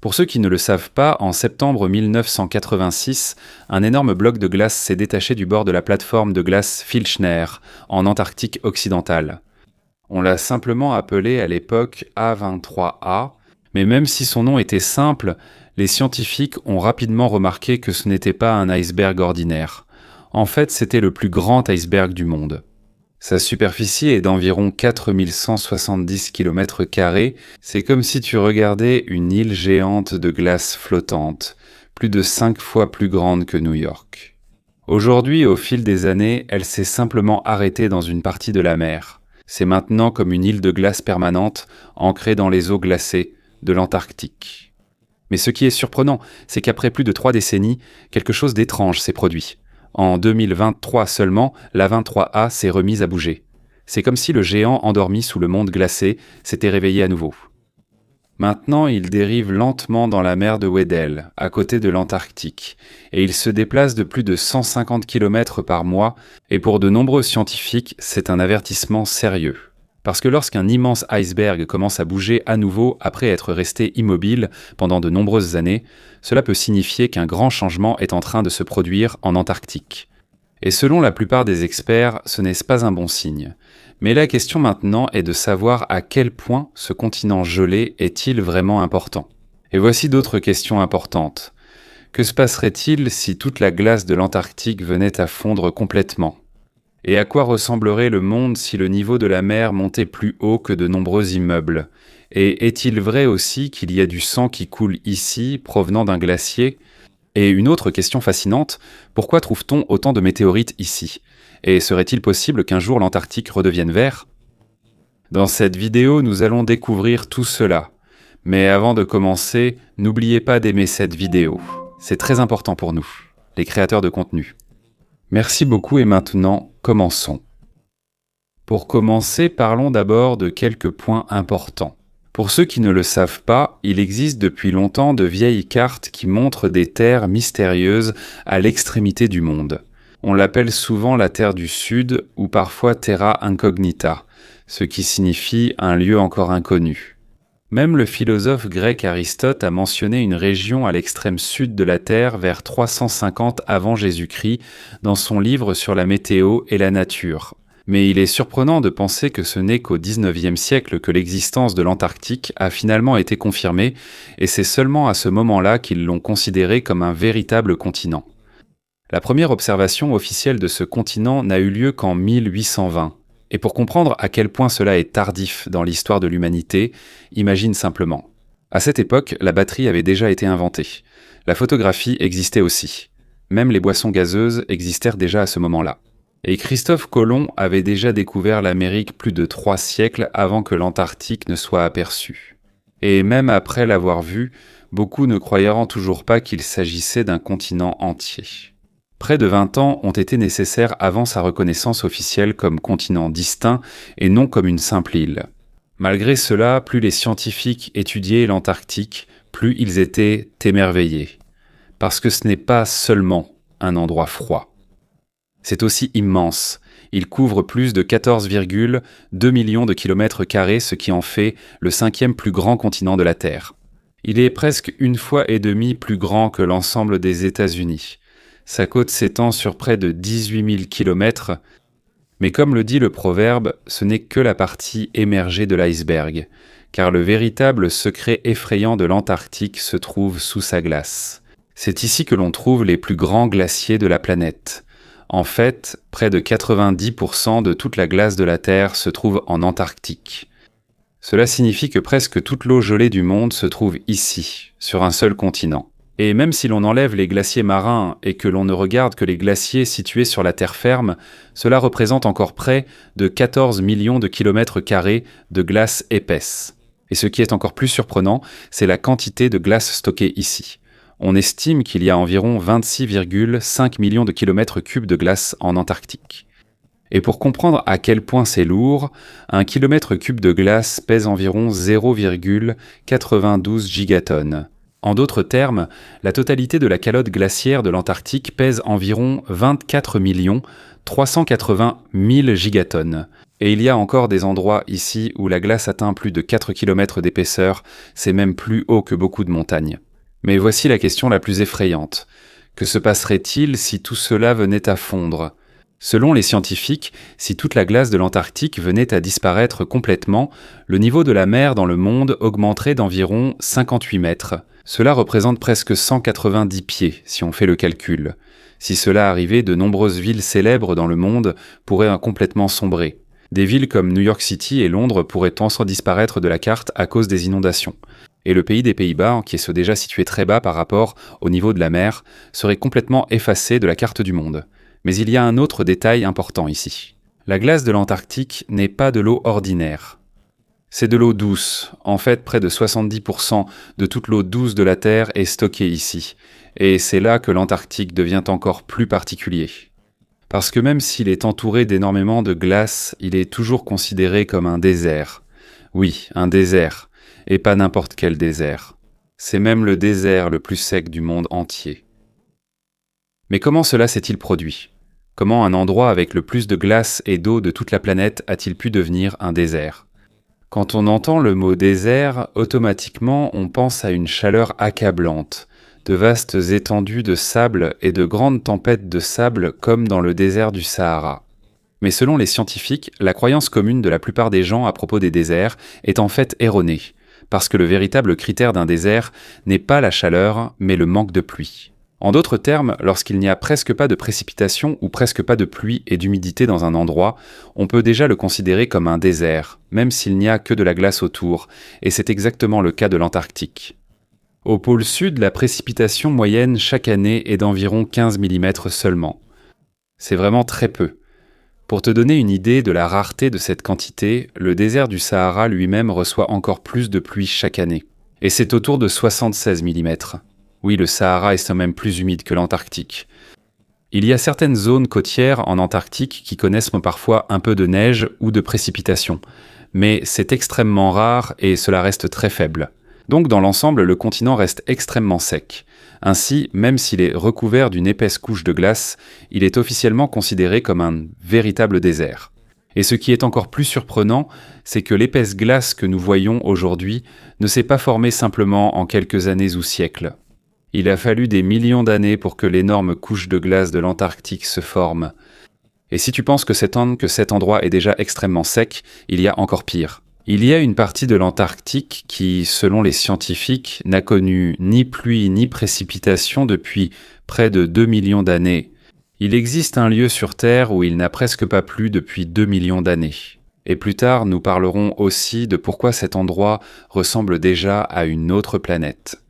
Pour ceux qui ne le savent pas, en septembre 1986, un énorme bloc de glace s'est détaché du bord de la plateforme de glace Filchner, en Antarctique occidentale. On l'a simplement appelé à l'époque A23A, mais même si son nom était simple, les scientifiques ont rapidement remarqué que ce n'était pas un iceberg ordinaire. En fait, c'était le plus grand iceberg du monde. Sa superficie est d'environ 4170 km², c'est comme si tu regardais une île géante de glace flottante, plus de 5 fois plus grande que New York. Aujourd'hui, au fil des années, elle s'est simplement arrêtée dans une partie de la mer. C'est maintenant comme une île de glace permanente, ancrée dans les eaux glacées de l'Antarctique. Mais ce qui est surprenant, c'est qu'après plus de 3 décennies, quelque chose d'étrange s'est produit. En 2023 seulement, la 23A s'est remise à bouger. C'est comme si le géant endormi sous le monde glacé s'était réveillé à nouveau. Maintenant, il dérive lentement dans la mer de Weddell, à côté de l'Antarctique, et il se déplace de plus de 150 km par mois, et pour de nombreux scientifiques, c'est un avertissement sérieux. Parce que lorsqu'un immense iceberg commence à bouger à nouveau après être resté immobile pendant de nombreuses années, cela peut signifier qu'un grand changement est en train de se produire en Antarctique. Et selon la plupart des experts, ce n'est pas un bon signe. Mais la question maintenant est de savoir à quel point ce continent gelé est-il vraiment important. Et voici d'autres questions importantes. Que se passerait-il si toute la glace de l'Antarctique venait à fondre complètement ? Et à quoi ressemblerait le monde si le niveau de la mer montait plus haut que de nombreux immeubles ? Et est-il vrai aussi qu'il y a du sang qui coule ici, provenant d'un glacier ? Et une autre question fascinante, pourquoi trouve-t-on autant de météorites ici ? Et serait-il possible qu'un jour l'Antarctique redevienne vert ? Dans cette vidéo, nous allons découvrir tout cela. Mais avant de commencer, n'oubliez pas d'aimer cette vidéo. C'est très important pour nous, les créateurs de contenu. Merci beaucoup et maintenant, commençons. Pour commencer, parlons d'abord de quelques points importants. Pour ceux qui ne le savent pas, il existe depuis longtemps de vieilles cartes qui montrent des terres mystérieuses à l'extrémité du monde. On l'appelle souvent la Terre du Sud ou parfois Terra Incognita, ce qui signifie un lieu encore inconnu. Même le philosophe grec Aristote a mentionné une région à l'extrême sud de la Terre vers 350 avant Jésus-Christ dans son livre sur la météo et la nature. Mais il est surprenant de penser que ce n'est qu'au XIXe siècle que l'existence de l'Antarctique a finalement été confirmée, et c'est seulement à ce moment-là qu'ils l'ont considéré comme un véritable continent. La première observation officielle de ce continent n'a eu lieu qu'en 1820. Et pour comprendre à quel point cela est tardif dans l'histoire de l'humanité, imagine simplement. À cette époque, la batterie avait déjà été inventée. La photographie existait aussi. Même les boissons gazeuses existèrent déjà à ce moment-là. Et Christophe Colomb avait déjà découvert l'Amérique plus de 3 siècles avant que l'Antarctique ne soit aperçue. Et même après l'avoir vu, beaucoup ne croyant toujours pas qu'il s'agissait d'un continent entier. Près de 20 ans ont été nécessaires avant sa reconnaissance officielle comme continent distinct et non comme une simple île. Malgré cela, plus les scientifiques étudiaient l'Antarctique, plus ils étaient émerveillés. Parce que ce n'est pas seulement un endroit froid. C'est aussi immense. Il couvre plus de 14,2 millions de kilomètres carrés, ce qui en fait le 5e plus grand continent de la Terre. Il est presque 1,5 fois plus grand que l'ensemble des États-Unis. Sa côte s'étend sur près de 18 000 km, mais comme le dit le proverbe, ce n'est que la partie émergée de l'iceberg, car le véritable secret effrayant de l'Antarctique se trouve sous sa glace. C'est ici que l'on trouve les plus grands glaciers de la planète. En fait, près de 90% de toute la glace de la Terre se trouve en Antarctique. Cela signifie que presque toute l'eau gelée du monde se trouve ici, sur un seul continent. Et même si l'on enlève les glaciers marins et que l'on ne regarde que les glaciers situés sur la terre ferme, cela représente encore près de 14 millions de kilomètres carrés de glace épaisse. Et ce qui est encore plus surprenant, c'est la quantité de glace stockée ici. On estime qu'il y a environ 26,5 millions de kilomètres cubes de glace en Antarctique. Et pour comprendre à quel point c'est lourd, un kilomètre cube de glace pèse environ 0,92 gigatonnes. En d'autres termes, la totalité de la calotte glaciaire de l'Antarctique pèse environ 24 380 000 gigatonnes. Et il y a encore des endroits ici où la glace atteint plus de 4 km d'épaisseur, c'est même plus haut que beaucoup de montagnes. Mais voici la question la plus effrayante. Que se passerait-il si tout cela venait à fondre ? Selon les scientifiques, si toute la glace de l'Antarctique venait à disparaître complètement, le niveau de la mer dans le monde augmenterait d'environ 58 mètres. Cela représente presque 190 pieds, si on fait le calcul. Si cela arrivait, de nombreuses villes célèbres dans le monde pourraient complètement sombrer. Des villes comme New York City et Londres pourraient ensuite disparaître de la carte à cause des inondations. Et le pays des Pays-Bas, qui est déjà situé très bas par rapport au niveau de la mer, serait complètement effacé de la carte du monde. Mais il y a un autre détail important ici. La glace de l'Antarctique n'est pas de l'eau ordinaire. C'est de l'eau douce. En fait, près de 70% de toute l'eau douce de la Terre est stockée ici. Et c'est là que l'Antarctique devient encore plus particulier. Parce que même s'il est entouré d'énormément de glace, il est toujours considéré comme un désert. Oui, un désert, et pas n'importe quel désert. C'est même le désert le plus sec du monde entier. Mais comment cela s'est-il produit ? Comment un endroit avec le plus de glace et d'eau de toute la planète a-t-il pu devenir un désert ? Quand on entend le mot désert, automatiquement on pense à une chaleur accablante, de vastes étendues de sable et de grandes tempêtes de sable comme dans le désert du Sahara. Mais selon les scientifiques, la croyance commune de la plupart des gens à propos des déserts est en fait erronée, parce que le véritable critère d'un désert n'est pas la chaleur, mais le manque de pluie. En d'autres termes, lorsqu'il n'y a presque pas de précipitation ou presque pas de pluie et d'humidité dans un endroit, on peut déjà le considérer comme un désert, même s'il n'y a que de la glace autour, et c'est exactement le cas de l'Antarctique. Au pôle sud, la précipitation moyenne chaque année est d'environ 15 mm seulement. C'est vraiment très peu. Pour te donner une idée de la rareté de cette quantité, le désert du Sahara lui-même reçoit encore plus de pluie chaque année. Et c'est autour de 76 mm. Oui, le Sahara est même plus humide que l'Antarctique. Il y a certaines zones côtières en Antarctique qui connaissent parfois un peu de neige ou de précipitation, mais c'est extrêmement rare et cela reste très faible. Donc dans l'ensemble, le continent reste extrêmement sec. Ainsi, même s'il est recouvert d'une épaisse couche de glace, il est officiellement considéré comme un véritable désert. Et ce qui est encore plus surprenant, c'est que l'épaisse glace que nous voyons aujourd'hui ne s'est pas formée simplement en quelques années ou siècles. Il a fallu des millions d'années pour que l'énorme couche de glace de l'Antarctique se forme. Et si tu penses que cet endroit est déjà extrêmement sec, il y a encore pire. Il y a une partie de l'Antarctique qui, selon les scientifiques, n'a connu ni pluie ni précipitation depuis près de 2 millions d'années. Il existe un lieu sur Terre où il n'a presque pas plu depuis 2 millions d'années. Et plus tard, nous parlerons aussi de pourquoi cet endroit ressemble déjà à une autre planète.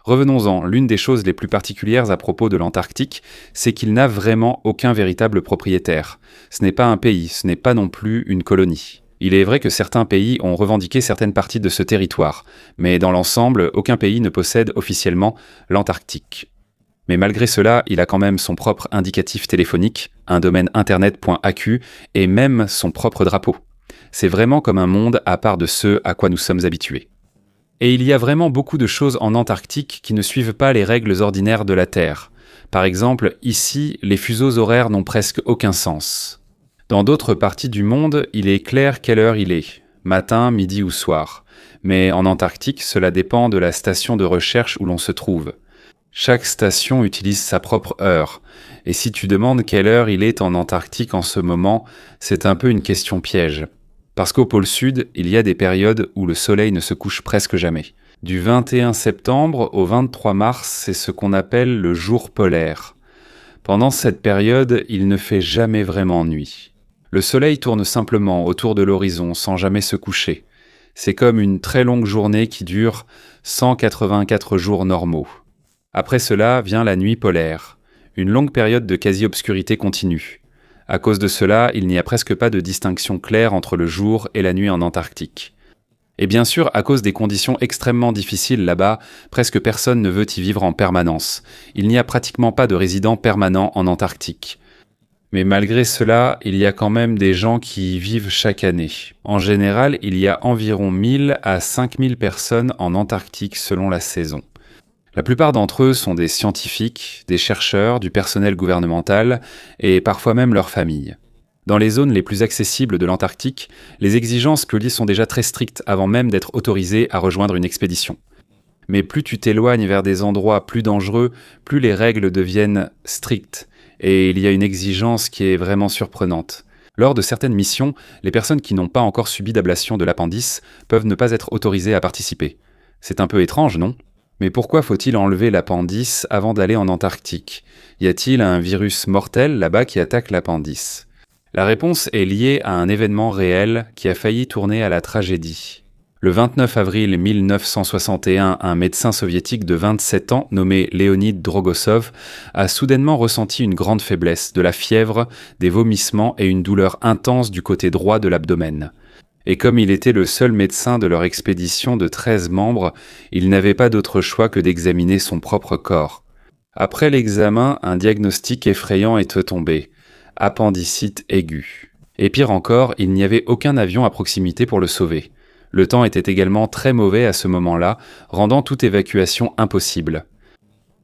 Revenons-en, l'une des choses les plus particulières à propos de l'Antarctique, c'est qu'il n'a vraiment aucun véritable propriétaire. Ce n'est pas un pays, ce n'est pas non plus une colonie. Il est vrai que certains pays ont revendiqué certaines parties de ce territoire, mais dans l'ensemble, aucun pays ne possède officiellement l'Antarctique. Mais malgré cela, il a quand même son propre indicatif téléphonique, un domaine internet.aq et même son propre drapeau. C'est vraiment comme un monde à part de ceux à quoi nous sommes habitués. Et il y a vraiment beaucoup de choses en Antarctique qui ne suivent pas les règles ordinaires de la Terre. Par exemple, ici, les fuseaux horaires n'ont presque aucun sens. Dans d'autres parties du monde, il est clair quelle heure il est, matin, midi ou soir. Mais en Antarctique, cela dépend de la station de recherche où l'on se trouve. Chaque station utilise sa propre heure. Et si tu demandes quelle heure il est en Antarctique en ce moment, c'est un peu une question piège. Parce qu'au pôle sud, il y a des périodes où le soleil ne se couche presque jamais. Du 21 septembre au 23 mars, c'est ce qu'on appelle le jour polaire. Pendant cette période, il ne fait jamais vraiment nuit. Le soleil tourne simplement autour de l'horizon sans jamais se coucher. C'est comme une très longue journée qui dure 184 jours normaux. Après cela vient la nuit polaire, une longue période de quasi-obscurité continue. À cause de cela, il n'y a presque pas de distinction claire entre le jour et la nuit en Antarctique. Et bien sûr, à cause des conditions extrêmement difficiles là-bas, presque personne ne veut y vivre en permanence. Il n'y a pratiquement pas de résidents permanents en Antarctique. Mais malgré cela, il y a quand même des gens qui y vivent chaque année. En général, il y a environ 1000 à 5000 personnes en Antarctique selon la saison. La plupart d'entre eux sont des scientifiques, des chercheurs, du personnel gouvernemental et parfois même leurs familles. Dans les zones les plus accessibles de l'Antarctique, les exigences que sont déjà très strictes avant même d'être autorisé à rejoindre une expédition. Mais plus tu t'éloignes vers des endroits plus dangereux, plus les règles deviennent strictes, et il y a une exigence qui est vraiment surprenante. Lors de certaines missions, les personnes qui n'ont pas encore subi d'ablation de l'appendice peuvent ne pas être autorisées à participer. C'est un peu étrange, non ? Mais pourquoi faut-il enlever l'appendice avant d'aller en Antarctique ? Y a-t-il un virus mortel là-bas qui attaque l'appendice ? La réponse est liée à un événement réel qui a failli tourner à la tragédie. Le 29 avril 1961, un médecin soviétique de 27 ans nommé Leonid Drogossov a soudainement ressenti une grande faiblesse, de la fièvre, des vomissements et une douleur intense du côté droit de l'abdomen. Et comme il était le seul médecin de leur expédition de 13 membres, il n'avait pas d'autre choix que d'examiner son propre corps. Après l'examen, un diagnostic effrayant est tombé. Appendicite aiguë. Et pire encore, il n'y avait aucun avion à proximité pour le sauver. Le temps était également très mauvais à ce moment-là, rendant toute évacuation impossible.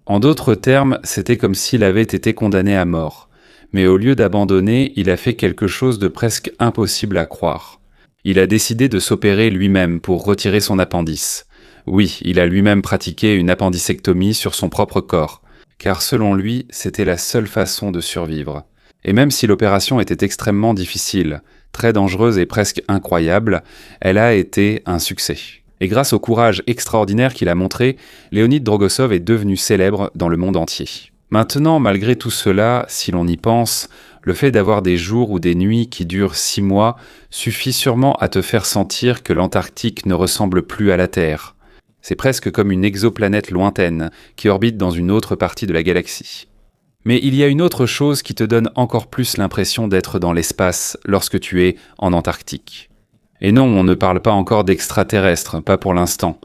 En d'autres termes, c'était comme s'il avait été condamné à mort. Mais au lieu d'abandonner, il a fait quelque chose de presque impossible à croire. Il a décidé de s'opérer lui-même pour retirer son appendice. Oui, il a lui-même pratiqué une appendicectomie sur son propre corps, car selon lui, c'était la seule façon de survivre. Et même si l'opération était extrêmement difficile, très dangereuse et presque incroyable, elle a été un succès. Et grâce au courage extraordinaire qu'il a montré, Leonid Drogossov est devenu célèbre dans le monde entier. Maintenant, malgré tout cela, si l'on y pense, le fait d'avoir des jours ou des nuits qui durent 6 mois suffit sûrement à te faire sentir que l'Antarctique ne ressemble plus à la Terre. C'est presque comme une exoplanète lointaine qui orbite dans une autre partie de la galaxie. Mais il y a une autre chose qui te donne encore plus l'impression d'être dans l'espace lorsque tu es en Antarctique. Et non, on ne parle pas encore d'extraterrestres, pas pour l'instant,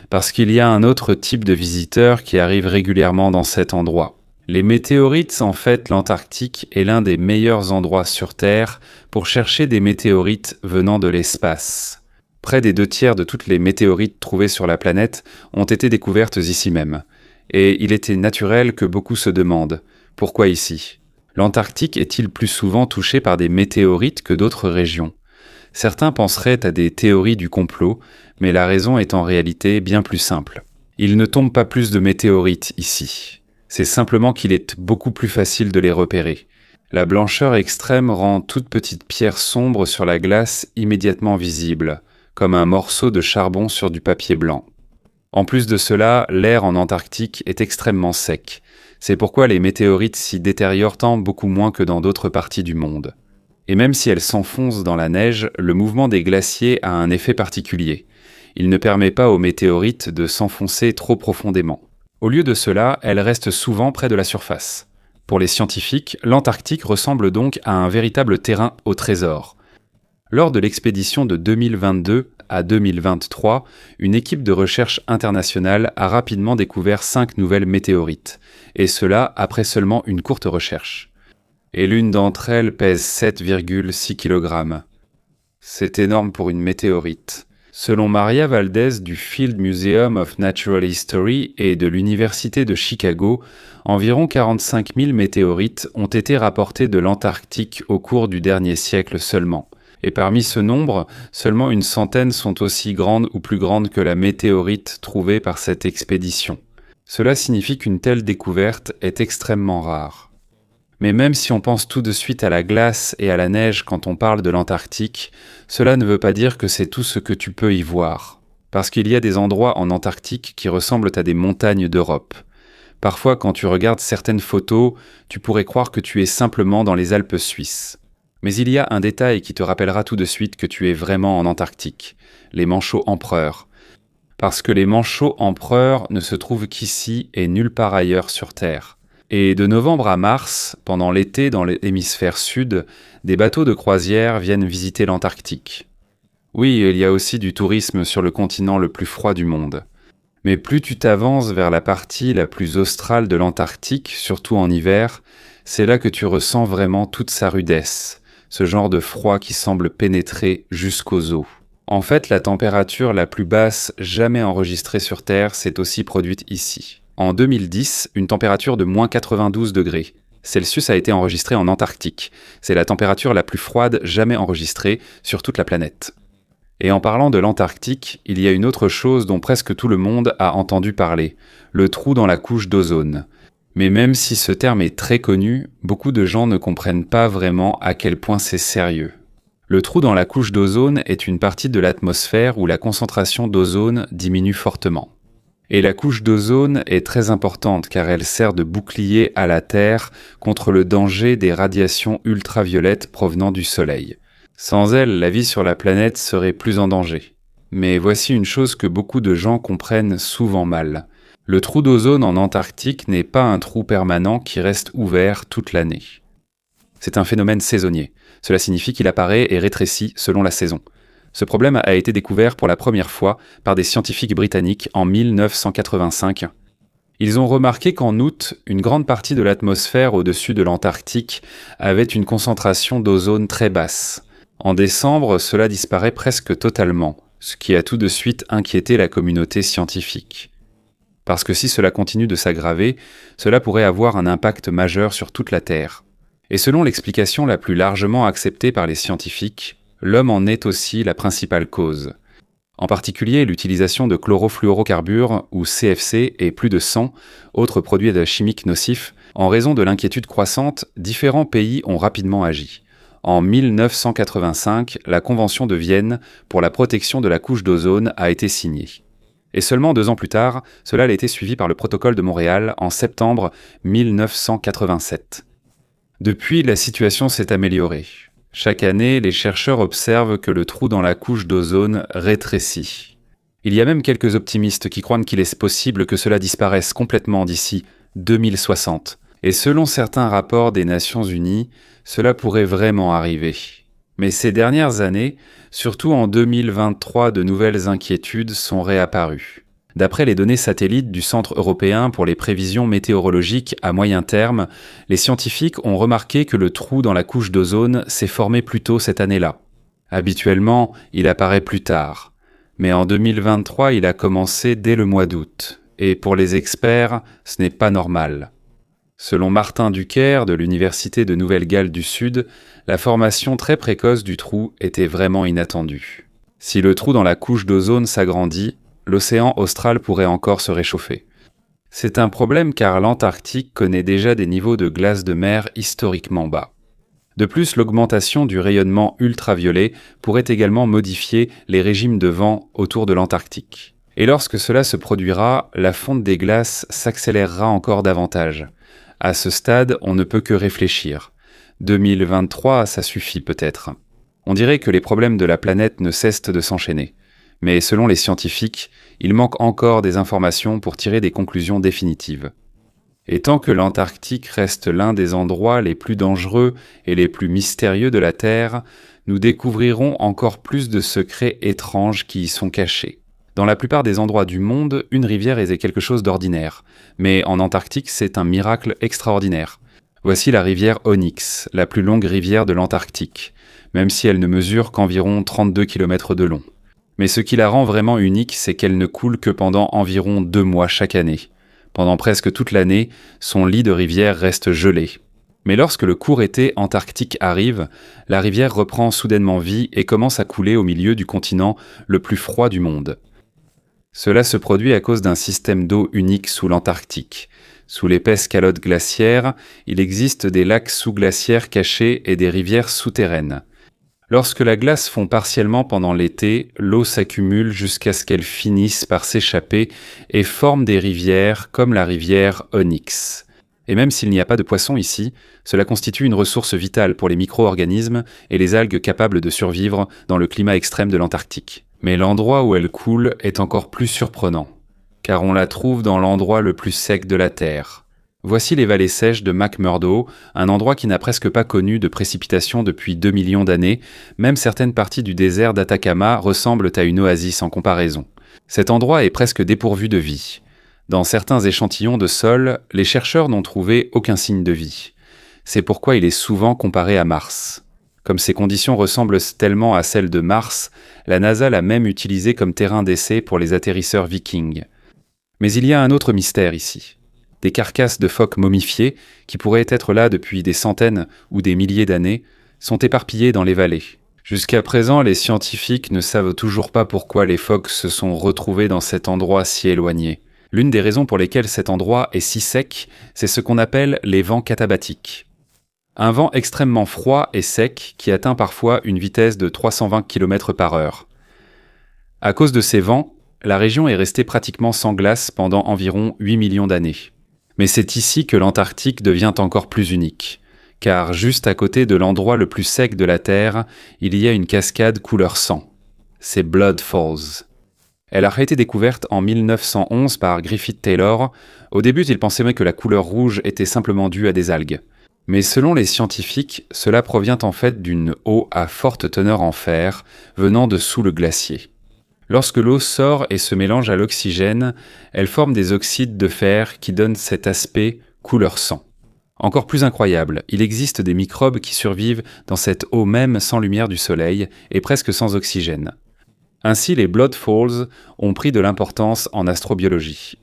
parce qu'il y a un autre type de visiteurs qui arrive régulièrement dans cet endroit. Les météorites, en fait, l'Antarctique est l'un des meilleurs endroits sur Terre pour chercher des météorites venant de l'espace. Près des 2/3 de toutes les météorites trouvées sur la planète ont été découvertes ici même. Et il était naturel que beaucoup se demandent « Pourquoi ici ?» L'Antarctique est-il plus souvent touché par des météorites que d'autres régions ? Certains penseraient à des théories du complot, mais la raison est en réalité bien plus simple. Il ne tombe pas plus de météorites ici. C'est simplement qu'il est beaucoup plus facile de les repérer. La blancheur extrême rend toute petite pierre sombre sur la glace immédiatement visible, comme un morceau de charbon sur du papier blanc. En plus de cela, l'air en Antarctique est extrêmement sec. C'est pourquoi les météorites s'y détériorent tant beaucoup moins que dans d'autres parties du monde. Et même si elles s'enfoncent dans la neige, le mouvement des glaciers a un effet particulier. Il ne permet pas aux météorites de s'enfoncer trop profondément. Au lieu de cela, elles restent souvent près de la surface. Pour les scientifiques, l'Antarctique ressemble donc à un véritable terrain au trésor. Lors de l'expédition de 2022 à 2023, une équipe de recherche internationale a rapidement découvert 5 nouvelles météorites, et cela après seulement une courte recherche. Et l'une d'entre elles pèse 7,6 kg. C'est énorme pour une météorite. Selon Maria Valdez du Field Museum of Natural History et de l'Université de Chicago, environ 45 000 météorites ont été rapportées de l'Antarctique au cours du dernier siècle seulement. Et parmi ce nombre, seulement une centaine sont aussi grandes ou plus grandes que la météorite trouvée par cette expédition. Cela signifie qu'une telle découverte est extrêmement rare. Mais même si on pense tout de suite à la glace et à la neige quand on parle de l'Antarctique, cela ne veut pas dire que c'est tout ce que tu peux y voir. Parce qu'il y a des endroits en Antarctique qui ressemblent à des montagnes d'Europe. Parfois, quand tu regardes certaines photos, tu pourrais croire que tu es simplement dans les Alpes suisses. Mais il y a un détail qui te rappellera tout de suite que tu es vraiment en Antarctique, les manchots empereurs. Parce que les manchots empereurs ne se trouvent qu'ici et nulle part ailleurs sur Terre. Et de novembre à mars, pendant l'été dans l'hémisphère sud, des bateaux de croisière viennent visiter l'Antarctique. Oui, il y a aussi du tourisme sur le continent le plus froid du monde. Mais plus tu t'avances vers la partie la plus australe de l'Antarctique, surtout en hiver, c'est là que tu ressens vraiment toute sa rudesse, ce genre de froid qui semble pénétrer jusqu'aux os. En fait, la température la plus basse jamais enregistrée sur Terre s'est aussi produite ici. En 2010, une température de moins 92 degrés. Celsius a été enregistré en Antarctique. C'est la température la plus froide jamais enregistrée sur toute la planète. Et en parlant de l'Antarctique, il y a une autre chose dont presque tout le monde a entendu parler, le trou dans la couche d'ozone. Mais même si ce terme est très connu, beaucoup de gens ne comprennent pas vraiment à quel point c'est sérieux. Le trou dans la couche d'ozone est une partie de l'atmosphère où la concentration d'ozone diminue fortement. Et la couche d'ozone est très importante car elle sert de bouclier à la Terre contre le danger des radiations ultraviolettes provenant du Soleil. Sans elle, la vie sur la planète serait plus en danger. Mais voici une chose que beaucoup de gens comprennent souvent mal. Le trou d'ozone en Antarctique n'est pas un trou permanent qui reste ouvert toute l'année. C'est un phénomène saisonnier. Cela signifie qu'il apparaît et rétrécit selon la saison. Ce problème a été découvert pour la première fois par des scientifiques britanniques en 1985. Ils ont remarqué qu'en août, une grande partie de l'atmosphère au-dessus de l'Antarctique avait une concentration d'ozone très basse. En décembre, cela disparaît presque totalement, ce qui a tout de suite inquiété la communauté scientifique. Parce que si cela continue de s'aggraver, cela pourrait avoir un impact majeur sur toute la Terre. Et selon l'explication la plus largement acceptée par les scientifiques, l'homme en est aussi la principale cause. En particulier l'utilisation de chlorofluorocarbures ou CFC et plus de 100 autres produits chimiques nocifs. En raison de l'inquiétude croissante, différents pays ont rapidement agi. En 1985, la Convention de Vienne pour la protection de la couche d'ozone a été signée. Et seulement 2 ans plus tard, cela a été suivi par le protocole de Montréal en septembre 1987. Depuis, la situation s'est améliorée. Chaque année, les chercheurs observent que le trou dans la couche d'ozone rétrécit. Il y a même quelques optimistes qui croient qu'il est possible que cela disparaisse complètement d'ici 2060. Et selon certains rapports des Nations Unies, cela pourrait vraiment arriver. Mais ces dernières années, surtout en 2023, de nouvelles inquiétudes sont réapparues. D'après les données satellites du Centre européen pour les prévisions météorologiques à moyen terme, les scientifiques ont remarqué que le trou dans la couche d'ozone s'est formé plus tôt cette année-là. Habituellement, il apparaît plus tard. Mais en 2023, il a commencé dès le mois d'août. Et pour les experts, ce n'est pas normal. Selon Martin Duquer de l'Université de Nouvelle-Galles du Sud, la formation très précoce du trou était vraiment inattendue. Si le trou dans la couche d'ozone s'agrandit, l'océan austral pourrait encore se réchauffer. C'est un problème car l'Antarctique connaît déjà des niveaux de glace de mer historiquement bas. De plus, l'augmentation du rayonnement ultraviolet pourrait également modifier les régimes de vent autour de l'Antarctique. Et lorsque cela se produira, la fonte des glaces s'accélérera encore davantage. À ce stade, on ne peut que réfléchir. 2023, ça suffit peut-être. On dirait que les problèmes de la planète ne cessent de s'enchaîner. Mais selon les scientifiques, il manque encore des informations pour tirer des conclusions définitives. Et tant que l'Antarctique reste l'un des endroits les plus dangereux et les plus mystérieux de la Terre, nous découvrirons encore plus de secrets étranges qui y sont cachés. Dans la plupart des endroits du monde, une rivière est quelque chose d'ordinaire, mais en Antarctique, c'est un miracle extraordinaire. Voici la rivière Onyx, la plus longue rivière de l'Antarctique, même si elle ne mesure qu'environ 32 km de long. Mais ce qui la rend vraiment unique, c'est qu'elle ne coule que pendant environ 2 mois chaque année. Pendant presque toute l'année, son lit de rivière reste gelé. Mais lorsque le court été antarctique arrive, la rivière reprend soudainement vie et commence à couler au milieu du continent le plus froid du monde. Cela se produit à cause d'un système d'eau unique sous l'Antarctique. Sous l'épaisse calotte glaciaire, il existe des lacs sous-glaciaires cachés et des rivières souterraines. Lorsque la glace fond partiellement pendant l'été, l'eau s'accumule jusqu'à ce qu'elle finisse par s'échapper et forme des rivières comme la rivière Onyx. Et même s'il n'y a pas de poissons ici, cela constitue une ressource vitale pour les micro-organismes et les algues capables de survivre dans le climat extrême de l'Antarctique. Mais l'endroit où elle coule est encore plus surprenant, car on la trouve dans l'endroit le plus sec de la Terre. Voici les vallées sèches de McMurdo, un endroit qui n'a presque pas connu de précipitations depuis 2 millions d'années. Même certaines parties du désert d'Atacama ressemblent à une oasis en comparaison. Cet endroit est presque dépourvu de vie. Dans certains échantillons de sol, les chercheurs n'ont trouvé aucun signe de vie. C'est pourquoi il est souvent comparé à Mars. Comme ces conditions ressemblent tellement à celles de Mars, la NASA l'a même utilisé comme terrain d'essai pour les atterrisseurs Viking. Mais il y a un autre mystère ici. Des carcasses de phoques momifiés, qui pourraient être là depuis des centaines ou des milliers d'années, sont éparpillées dans les vallées. Jusqu'à présent, les scientifiques ne savent toujours pas pourquoi les phoques se sont retrouvés dans cet endroit si éloigné. L'une des raisons pour lesquelles cet endroit est si sec, c'est ce qu'on appelle les vents katabatiques. Un vent extrêmement froid et sec qui atteint parfois une vitesse de 320 km/h. À cause de ces vents, la région est restée pratiquement sans glace pendant environ 8 millions d'années. Mais c'est ici que l'Antarctique devient encore plus unique, car juste à côté de l'endroit le plus sec de la Terre, il y a une cascade couleur sang. C'est Blood Falls. Elle a été découverte en 1911 par Griffith Taylor. Au début, il pensait que la couleur rouge était simplement due à des algues. Mais selon les scientifiques, cela provient en fait d'une eau à forte teneur en fer, venant de sous le glacier. Lorsque l'eau sort et se mélange à l'oxygène, elle forme des oxydes de fer qui donnent cet aspect couleur sang. Encore plus incroyable, il existe des microbes qui survivent dans cette eau même sans lumière du soleil et presque sans oxygène. Ainsi, les Blood Falls ont pris de l'importance en astrobiologie.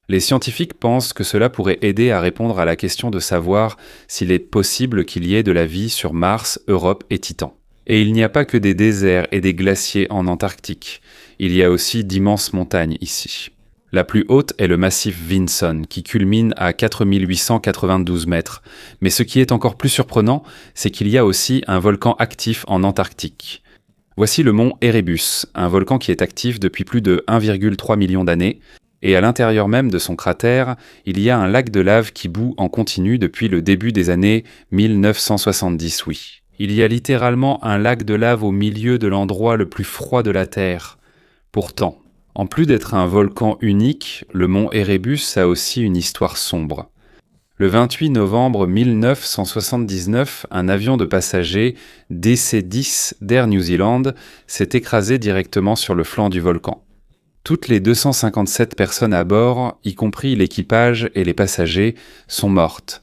Les scientifiques pensent que cela pourrait aider à répondre à la question de savoir s'il est possible qu'il y ait de la vie sur Mars, Europe et Titan. Et il n'y a pas que des déserts et des glaciers en Antarctique, il y a aussi d'immenses montagnes ici. La plus haute est le massif Vinson, qui culmine à 4892 mètres, mais ce qui est encore plus surprenant, c'est qu'il y a aussi un volcan actif en Antarctique. Voici le mont Erebus, un volcan qui est actif depuis plus de 1,3 million d'années, et à l'intérieur même de son cratère, il y a un lac de lave qui bout en continu depuis le début des années 1970, oui. Il y a littéralement un lac de lave au milieu de l'endroit le plus froid de la Terre. Pourtant, en plus d'être un volcan unique, le mont Erebus a aussi une histoire sombre. Le 28 novembre 1979, un avion de passagers DC-10 d'Air New Zealand s'est écrasé directement sur le flanc du volcan. Toutes les 257 personnes à bord, y compris l'équipage et les passagers, sont mortes.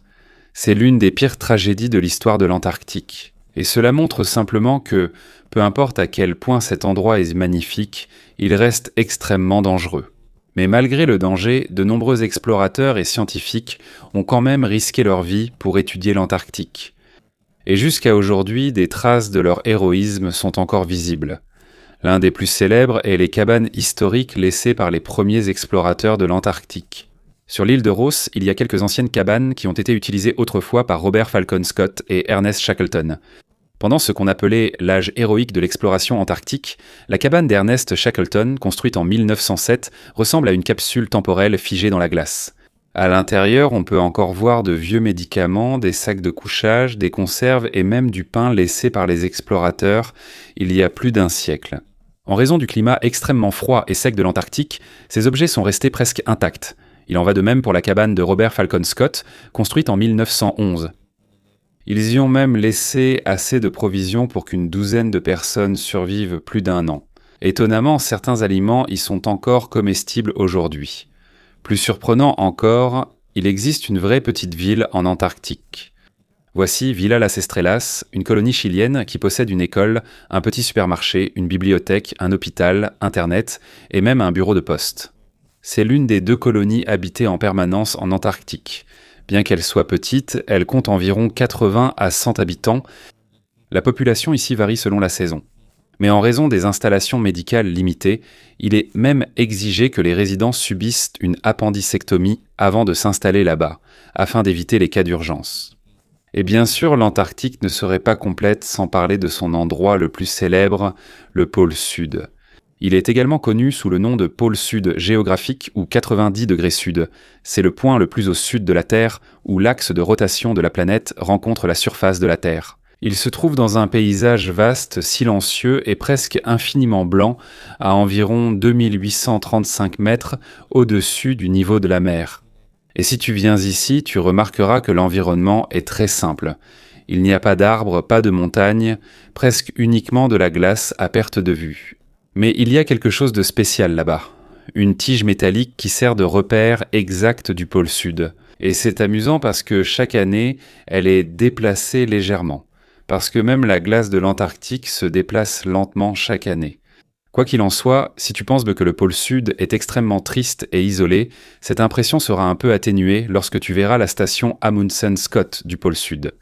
C'est l'une des pires tragédies de l'histoire de l'Antarctique. Et cela montre simplement que, peu importe à quel point cet endroit est magnifique, il reste extrêmement dangereux. Mais malgré le danger, de nombreux explorateurs et scientifiques ont quand même risqué leur vie pour étudier l'Antarctique. Et jusqu'à aujourd'hui, des traces de leur héroïsme sont encore visibles. L'un des plus célèbres est les cabanes historiques laissées par les premiers explorateurs de l'Antarctique. Sur l'île de Ross, il y a quelques anciennes cabanes qui ont été utilisées autrefois par Robert Falcon Scott et Ernest Shackleton. Pendant ce qu'on appelait l'âge héroïque de l'exploration antarctique, la cabane d'Ernest Shackleton, construite en 1907, ressemble à une capsule temporelle figée dans la glace. À l'intérieur, on peut encore voir de vieux médicaments, des sacs de couchage, des conserves et même du pain laissé par les explorateurs il y a plus d'un siècle. En raison du climat extrêmement froid et sec de l'Antarctique, ces objets sont restés presque intacts. Il en va de même pour la cabane de Robert Falcon Scott, construite en 1911. Ils y ont même laissé assez de provisions pour qu'une douzaine de personnes survivent plus d'un an. Étonnamment, certains aliments y sont encore comestibles aujourd'hui. Plus surprenant encore, il existe une vraie petite ville en Antarctique. Voici Villa Las Estrellas, une colonie chilienne qui possède une école, un petit supermarché, une bibliothèque, un hôpital, Internet et même un bureau de poste. C'est l'une des 2 colonies habitées en permanence en Antarctique. Bien qu'elle soit petite, elle compte environ 80 à 100 habitants. La population ici varie selon la saison. Mais en raison des installations médicales limitées, il est même exigé que les résidents subissent une appendicectomie avant de s'installer là-bas, afin d'éviter les cas d'urgence. Et bien sûr, l'Antarctique ne serait pas complète sans parler de son endroit le plus célèbre, le pôle Sud. Il est également connu sous le nom de pôle sud géographique ou 90 degrés sud. C'est le point le plus au sud de la Terre où l'axe de rotation de la planète rencontre la surface de la Terre. Il se trouve dans un paysage vaste, silencieux et presque infiniment blanc, à environ 2835 mètres au-dessus du niveau de la mer. Et si tu viens ici, tu remarqueras que l'environnement est très simple. Il n'y a pas d'arbres, pas de montagnes, presque uniquement de la glace à perte de vue. Mais il y a quelque chose de spécial là-bas. Une tige métallique qui sert de repère exact du pôle sud. Et c'est amusant parce que chaque année, elle est déplacée légèrement. Parce que même la glace de l'Antarctique se déplace lentement chaque année. Quoi qu'il en soit, si tu penses que le pôle sud est extrêmement triste et isolé, cette impression sera un peu atténuée lorsque tu verras la station Amundsen Scott du pôle sud.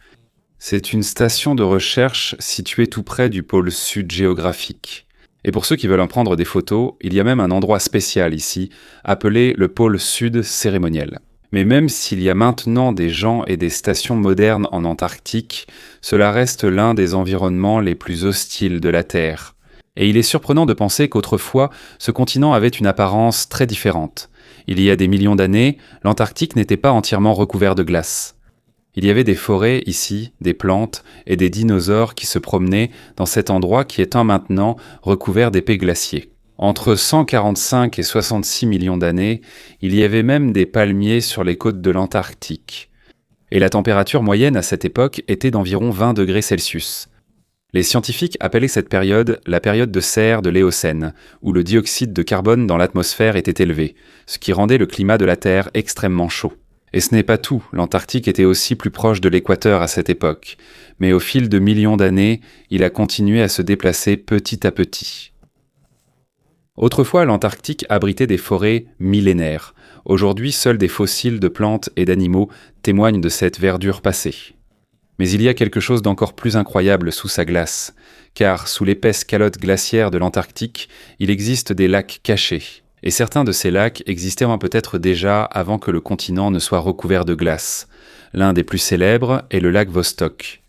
C'est une station de recherche située tout près du pôle sud géographique. Et pour ceux qui veulent en prendre des photos, il y a même un endroit spécial ici, appelé le pôle sud cérémoniel. Mais même s'il y a maintenant des gens et des stations modernes en Antarctique, cela reste l'un des environnements les plus hostiles de la Terre. Et il est surprenant de penser qu'autrefois, ce continent avait une apparence très différente. Il y a des millions d'années, l'Antarctique n'était pas entièrement recouvert de glace. Il y avait des forêts ici, des plantes et des dinosaures qui se promenaient dans cet endroit qui étant maintenant recouvert d'épais glaciers. Entre 145 et 66 millions d'années, il y avait même des palmiers sur les côtes de l'Antarctique. Et la température moyenne à cette époque était d'environ 20 degrés Celsius. Les scientifiques appelaient cette période la période de serre de l'Éocène, où le dioxyde de carbone dans l'atmosphère était élevé, ce qui rendait le climat de la Terre extrêmement chaud. Et ce n'est pas tout, l'Antarctique était aussi plus proche de l'équateur à cette époque, mais au fil de millions d'années, il a continué à se déplacer petit à petit. Autrefois, l'Antarctique abritait des forêts millénaires. Aujourd'hui, seuls des fossiles de plantes et d'animaux témoignent de cette verdure passée. Mais il y a quelque chose d'encore plus incroyable sous sa glace, car sous l'épaisse calotte glaciaire de l'Antarctique, il existe des lacs cachés. Et certains de ces lacs existaient peut-être déjà avant que le continent ne soit recouvert de glace. L'un des plus célèbres est le lac Vostok.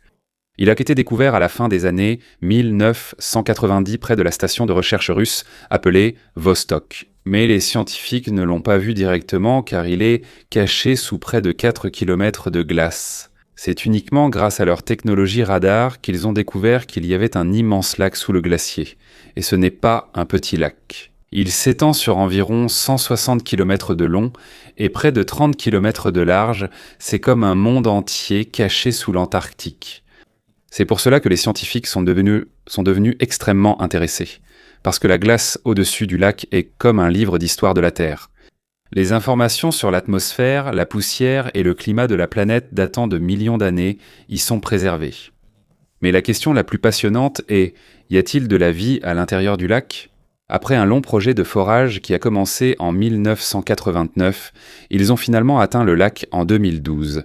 Il a été découvert à la fin des années 1990 près de la station de recherche russe appelée Vostok. Mais les scientifiques ne l'ont pas vu directement car il est caché sous près de 4 km de glace. C'est uniquement grâce à leur technologie radar qu'ils ont découvert qu'il y avait un immense lac sous le glacier. Et ce n'est pas un petit lac. Il s'étend sur environ 160 km de long et près de 30 km de large, c'est comme un monde entier caché sous l'Antarctique. C'est pour cela que les scientifiques sont devenus extrêmement intéressés, parce que la glace au-dessus du lac est comme un livre d'histoire de la Terre. Les informations sur l'atmosphère, la poussière et le climat de la planète datant de millions d'années y sont préservées. Mais la question la plus passionnante est, y a-t-il de la vie à l'intérieur du lac ? Après un long projet de forage qui a commencé en 1989, ils ont finalement atteint le lac en 2012.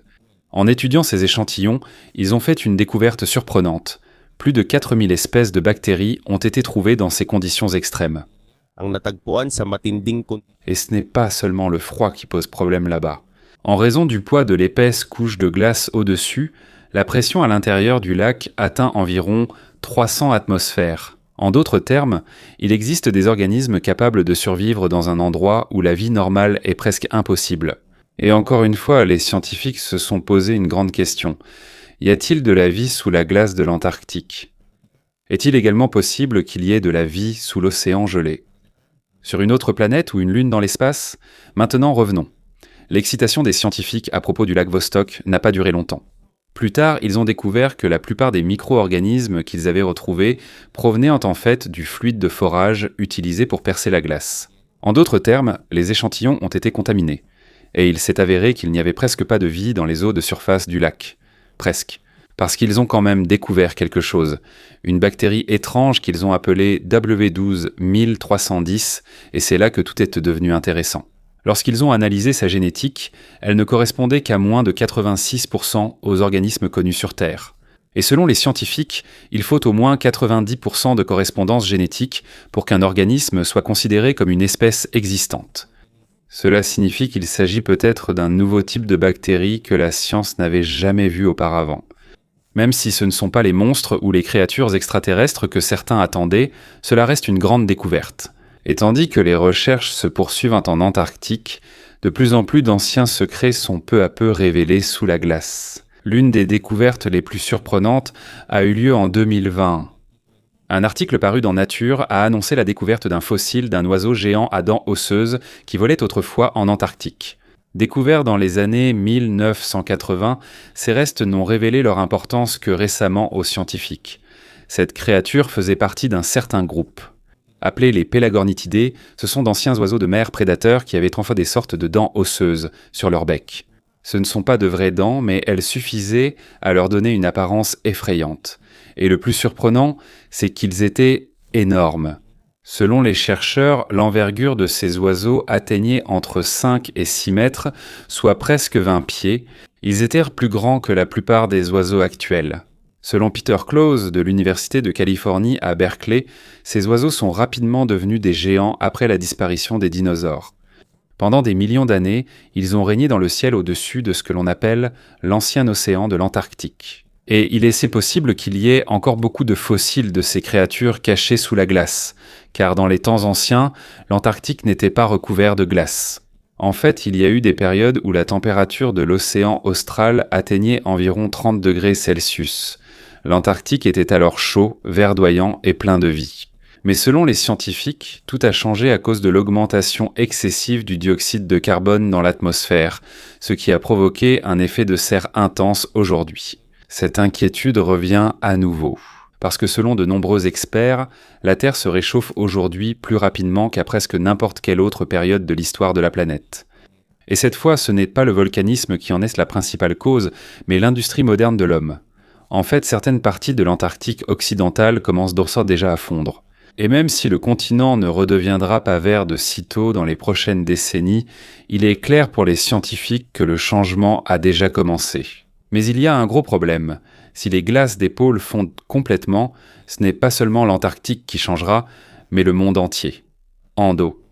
En étudiant ces échantillons, ils ont fait une découverte surprenante. Plus de 4000 espèces de bactéries ont été trouvées dans ces conditions extrêmes. Et ce n'est pas seulement le froid qui pose problème là-bas. En raison du poids de l'épaisse couche de glace au-dessus, la pression à l'intérieur du lac atteint environ 300 atmosphères. En d'autres termes, il existe des organismes capables de survivre dans un endroit où la vie normale est presque impossible. Et encore une fois, les scientifiques se sont posé une grande question. Y a-t-il de la vie sous la glace de l'Antarctique ? Est-il également possible qu'il y ait de la vie sous l'océan gelé ? Sur une autre planète ou une lune dans l'espace ? Maintenant revenons. L'excitation des scientifiques à propos du lac Vostok n'a pas duré longtemps. Plus tard, ils ont découvert que la plupart des micro-organismes qu'ils avaient retrouvés provenaient en fait du fluide de forage utilisé pour percer la glace. En d'autres termes, les échantillons ont été contaminés. Et il s'est avéré qu'il n'y avait presque pas de vie dans les eaux de surface du lac. Presque. Parce qu'ils ont quand même découvert quelque chose. Une bactérie étrange qu'ils ont appelée W12-1310, et c'est là que tout est devenu intéressant. Lorsqu'ils ont analysé sa génétique, elle ne correspondait qu'à moins de 86% aux organismes connus sur Terre. Et selon les scientifiques, il faut au moins 90% de correspondance génétique pour qu'un organisme soit considéré comme une espèce existante. Cela signifie qu'il s'agit peut-être d'un nouveau type de bactérie que la science n'avait jamais vu auparavant. Même si ce ne sont pas les monstres ou les créatures extraterrestres que certains attendaient, cela reste une grande découverte. Et tandis que les recherches se poursuivent en Antarctique, de plus en plus d'anciens secrets sont peu à peu révélés sous la glace. L'une des découvertes les plus surprenantes a eu lieu en 2020. Un article paru dans Nature a annoncé la découverte d'un fossile d'un oiseau géant à dents osseuses qui volait autrefois en Antarctique. Découvert dans les années 1980, ces restes n'ont révélé leur importance que récemment aux scientifiques. Cette créature faisait partie d'un certain groupe. Appelés les Pelagornithidae, ce sont d'anciens oiseaux de mer prédateurs qui avaient parfois des sortes de dents osseuses sur leur bec. Ce ne sont pas de vraies dents, mais elles suffisaient à leur donner une apparence effrayante. Et le plus surprenant, c'est qu'ils étaient énormes. Selon les chercheurs, l'envergure de ces oiseaux atteignait entre 5 et 6 mètres, soit presque 20 pieds. Ils étaient plus grands que la plupart des oiseaux actuels. Selon Peter Close de l'Université de Californie à Berkeley, ces oiseaux sont rapidement devenus des géants après la disparition des dinosaures. Pendant des millions d'années, ils ont régné dans le ciel au-dessus de ce que l'on appelle l'ancien océan de l'Antarctique. Et il est possible qu'il y ait encore beaucoup de fossiles de ces créatures cachées sous la glace, car dans les temps anciens, l'Antarctique n'était pas recouvert de glace. En fait, il y a eu des périodes où la température de l'océan austral atteignait environ 30 degrés Celsius. L'Antarctique était alors chaud, verdoyant et plein de vie. Mais selon les scientifiques, tout a changé à cause de l'augmentation excessive du dioxyde de carbone dans l'atmosphère, ce qui a provoqué un effet de serre intense aujourd'hui. Cette inquiétude revient à nouveau, parce que selon de nombreux experts, la Terre se réchauffe aujourd'hui plus rapidement qu'à presque n'importe quelle autre période de l'histoire de la planète. Et cette fois, ce n'est pas le volcanisme qui en est la principale cause, mais l'industrie moderne de l'homme. En fait, certaines parties de l'Antarctique occidentale commencent d'ores déjà à fondre. Et même si le continent ne redeviendra pas vert de sitôt dans les prochaines décennies, il est clair pour les scientifiques que le changement a déjà commencé. Mais il y a un gros problème. Si les glaces des pôles fondent complètement, ce n'est pas seulement l'Antarctique qui changera, mais le monde entier. Endo.